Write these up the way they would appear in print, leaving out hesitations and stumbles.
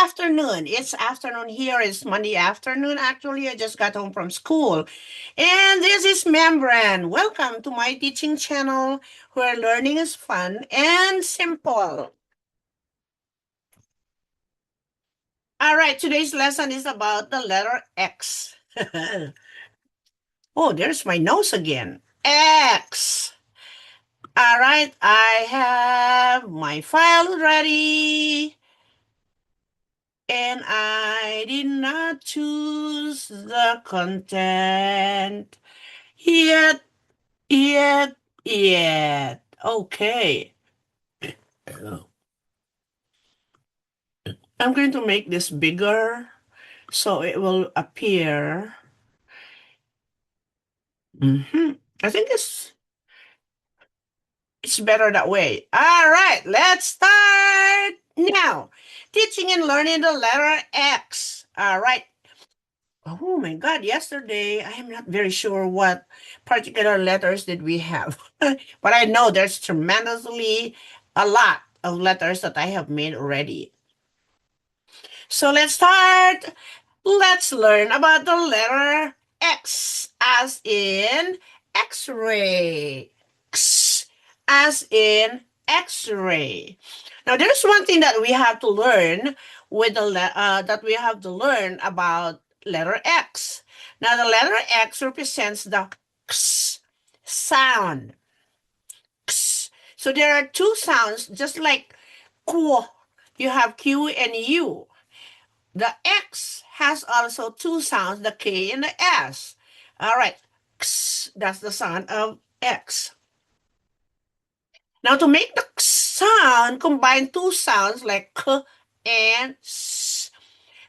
afternoon. It's afternoon here. It's Monday afternoon. Actually, I just got home from school. And this is Membran. Welcome to my teaching channel where learning is fun and simple. All right, today's lesson is about the letter X. Oh, there's my nose again. X. All right, I have my file ready. And I did not choose the content yet, yet. Okay. I'm going to make this bigger so it will appear. I think it's better that way. All right, let's start now. Teaching and learning the letter X. All right. Oh my God, yesterday I am not very sure what particular letters did we have. But I know there's tremendously a lot of letters that I have made already. So let's start. Let's learn about the letter X as in X-ray. X as in X-ray. Now there's one thing that we have to learn with that we have to learn about letter X. Now the letter X represents the X sound. X. So there are two sounds, just like Q. You have Q and U. The X has also two sounds, the K and the S. All right, X, that's the sound of X. Now to make the X sound, combine two sounds like K and S.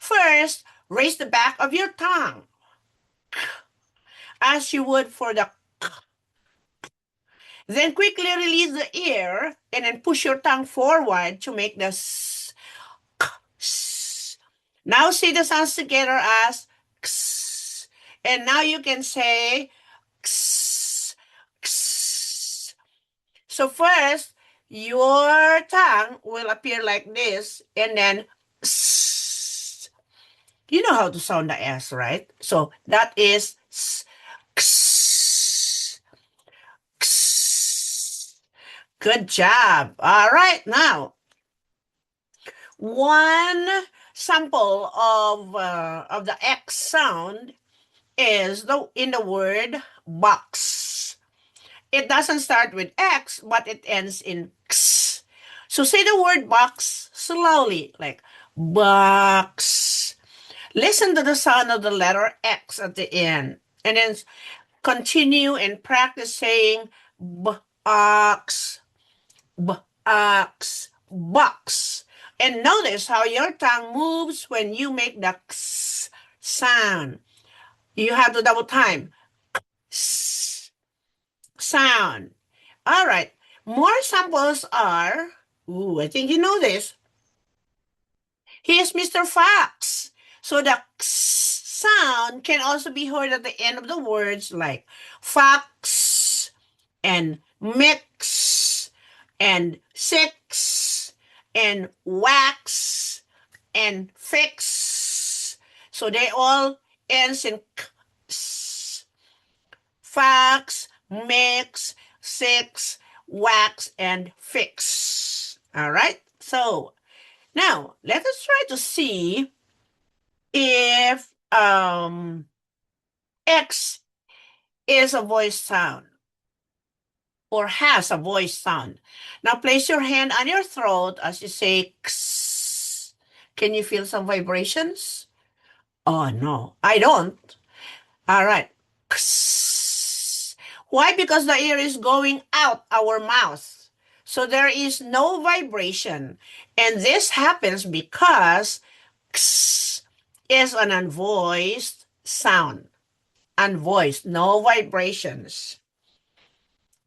First, raise the back of your tongue as you would for the K. Then quickly release the air and then push your tongue forward to make the S. K, S. Now say the sounds together as X. And now you can say X, X. So first, your tongue will appear like this, and then S. You know how to sound the S, right? So that is S, X, X. Good job. All right, now one sample of the X sound is in the word box. It doesn't start with X, but it ends in X. So say the word box slowly, like box. Listen to the sound of the letter X at the end, and then continue and practice saying box, box, box. And notice how your tongue moves when you make the X sound. You have to double time. S sound. All right. More samples are, I think you know this. Here's Mr. Fox. So the X sound can also be heard at the end of the words like fox and mix and six and wax and fix. So they all ends in X. Fox, mix, six, wax, and fix. All right. So now let us try to see if X is a voice sound or has a voice sound. Now place your hand on your throat as you say X. Can you feel some vibrations? Oh no, I don't. All right. X. Why? Because the air is going out our mouth. So there is no vibration. And this happens because X is an unvoiced sound. Unvoiced, no vibrations.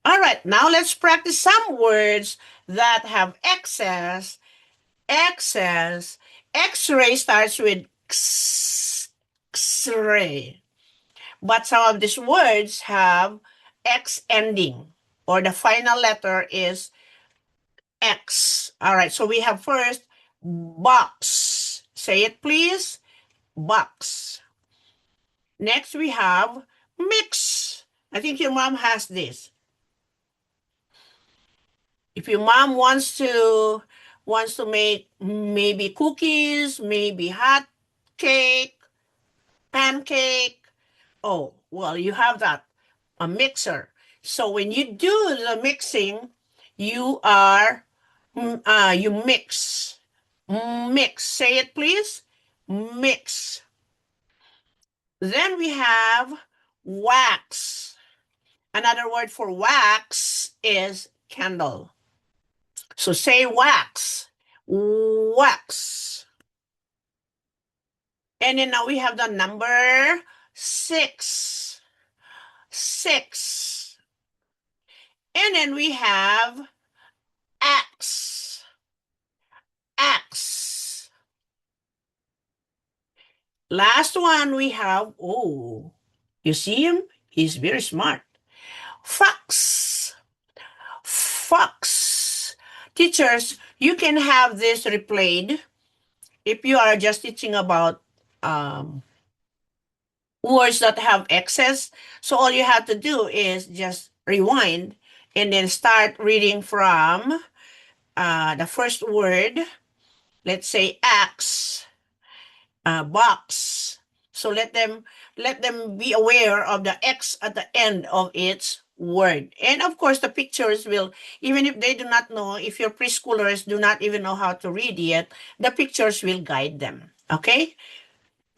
All right, now let's practice some words that have X's. X's. X-ray starts with X, X-ray. But some of these words have X ending, or the final letter is X. All right, so we have first box. Say it, please. Box. Next, we have mix. I think your mom has this. If your mom wants to make maybe cookies, maybe hot cake, pancake. Oh, well, you have that, a mixer. So when you do the mixing, you mix. Mix. Say it, please. Mix. Then we have wax. Another word for wax is candle. So say wax. Wax. And then now we have the number 6. 6. And then we have axe. Axe. Last one we have, oh, you see him? He's very smart. Fox. Fox. Teachers, you can have this replayed if you are just teaching about words that have excess. So all you have to do is just rewind and then start reading from the first word. Let's say axe, box. So let them be aware of the X at the end of its word. And of course, the pictures will, even if they do not know, if your preschoolers do not even know how to read yet, the pictures will guide them. Okay?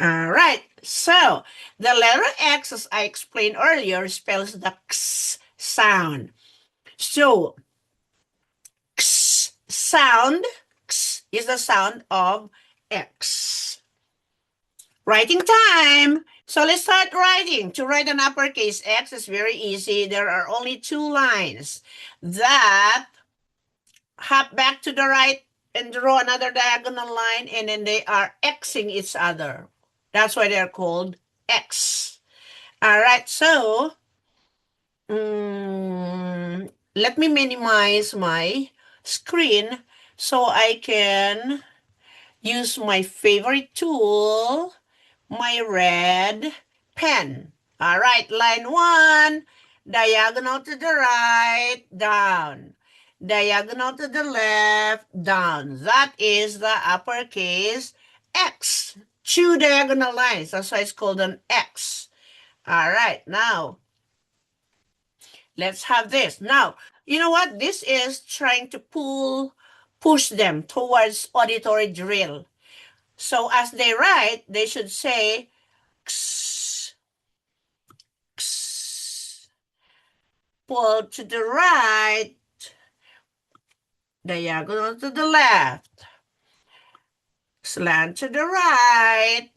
All right. So the letter X, as I explained earlier, spells the X sound. So X sound, X is the sound of X. Writing time. So let's start writing. To write an uppercase X is very easy. There are only 2 lines that hop back to the right and draw another diagonal line, and then they are Xing each other. That's why they're called X. All right, so let me minimize my screen so I can use my favorite tool, my red pen. All right, line 1, diagonal to the right, down. Diagonal to the left, down. That is the uppercase X. 2 diagonal lines. That's why it's called an X. All right, now let's have this. Now, you know what? This is trying to push them towards auditory drill. So as they write, they should say X, X. Pull to the right, diagonal to the left, slant to the right,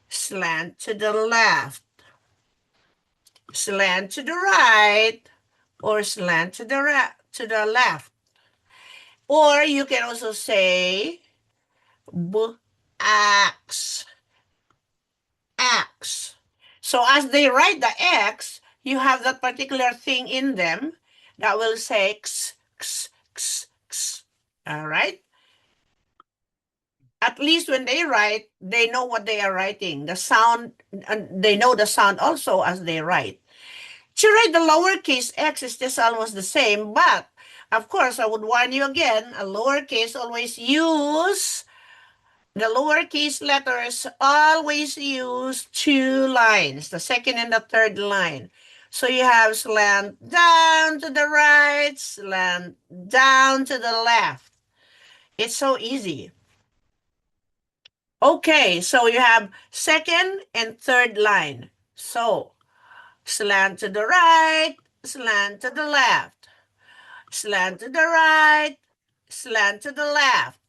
slant to the left, slant to the right, or slant to the left. Or you can also say axe, axe. So as they write the X, you have that particular thing in them that will say x, x, x, x. All right? At least when they write, they know what they are writing. The sound, they know the sound also as they write. To write the lowercase x is just almost the same, but of course, I would warn you again, a lowercase always use, the lowercase letters always use 2 lines, the second and the third line. So you have slant down to the right, slant down to the left. It's so easy. Okay, so you have second and third line. So slant to the right, slant to the left, slant to the right, slant to the left,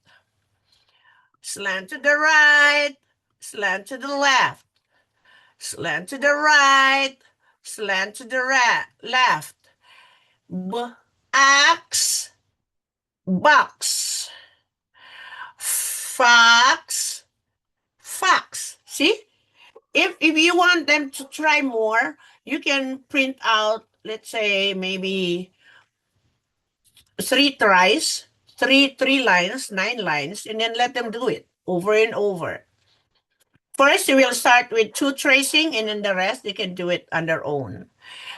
slant to the right, slant to the left, slant to the right, slant to the left. Axe, box, fox, fox. See? If you want them to try more, you can print out, let's say, maybe 3 tries, three lines, 9 lines, and then let them do it. over and over. First, you will start with two tracing, and then the rest you can do it on their own.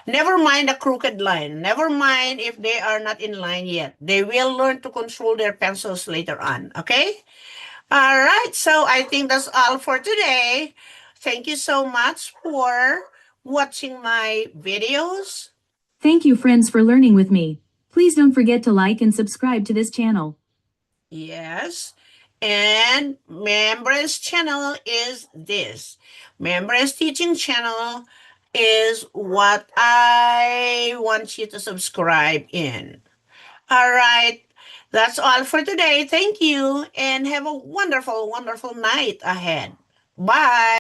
Never mind a crooked line. Never mind if they are not in line yet. They will learn to control their pencils later on. Okay? All right. So I think that's all for today. Thank you so much for watching my videos. Thank you, friends, for learning with me. Please don't forget to like and subscribe to this channel. Yes. And members channel is this. Members teaching channel is what I want you to subscribe in. All right. That's all for today. Thank you and have a wonderful, wonderful night ahead. Bye.